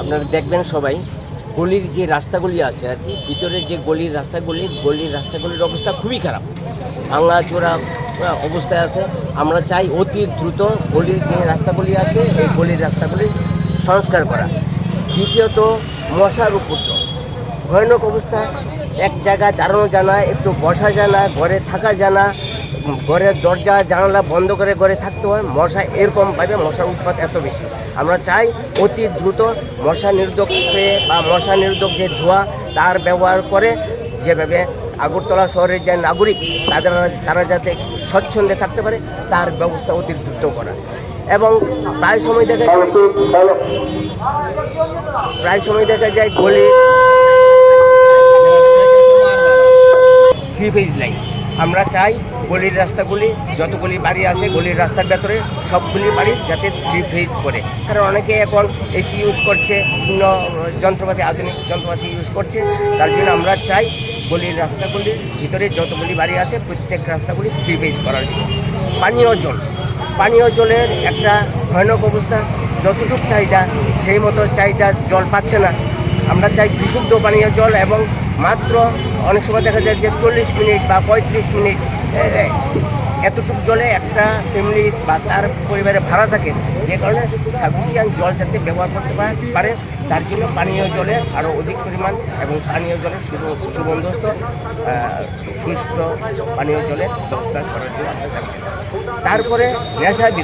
আপনারা দেখবেন সবাই গলির যে রাস্তাগুলি আছে আর কি, ভিতরের যে গলির রাস্তাগুলির অবস্থা খুবই খারাপ, ভাঙাচোরা অবস্থায় আছে। আমরা চাই অতি দ্রুত গলির যে রাস্তাগুলি আছে এই গলির রাস্তাগুলি সংস্কার করা। দ্বিতীয়ত মশার উপদ্রব ভয়ানক অবস্থা, এক জায়গায় দাঁড়ানো যায় না, একটু বসা যায় না, ঘরে থাকা যায় না, ঘরের দরজা জানালা বন্ধ করে ঘরে থাকতে হয়। মশা এরকমভাবে মশার উৎপাত এত বেশি। আমরা চাই অতি দ্রুত মশা নিরোধক স্প্রে বা মশা নিরোধক যে ধোঁয়া তার ব্যবহার করে, যেভাবে আগরতলা শহরের যে নাগরিক তারা যাতে স্বচ্ছন্দে থাকতে পারে তার ব্যবস্থা অতি দ্রুত করা। এবং প্রায় সময় দেখা যায় গলি 3 ফেজ লাইন। আমরা চাই গলির রাস্তাগুলি, যতগুলি বাড়ি আছে গলির রাস্তার ভেতরে সবগুলি বাড়ি যাতে 3 ফেজ করে, কারণ অনেকে এখন এসি ইউজ করছে, বিভিন্ন যন্ত্রপাতি, আধুনিক যন্ত্রপাতি ইউজ করছে। তার জন্য আমরা চাই গলির রাস্তাগুলির ভিতরে যতগুলি বাড়ি আছে প্রত্যেক রাস্তাগুলি 3 ফেজ করার জন্য। পানীয় জলের একটা ভয়ানক অবস্থা, যতটুকু চাহিদা সেই মতো চাহিদা জল পাচ্ছে না। আমরা চাই বিশুদ্ধ পানীয় জল, এবং মাত্র অনেক সময় দেখা যায় যে 40 মিনিট বা 35 মিনিট এতটুকু জলে একটা ফ্যামিলি বা তার পরিবারে ভাড়া থাকে, যে কারণে সাফিসিয়েন্ট জল যাতে ব্যবহার করতে পারে তার জন্য পানীয় জলের আরও অধিক পরিমাণ এবং পানীয় জলের সুবন্দোবস্ত সুস্থ পানীয় জলের ব্যবস্থা করার জন্য। তারপরে নেশা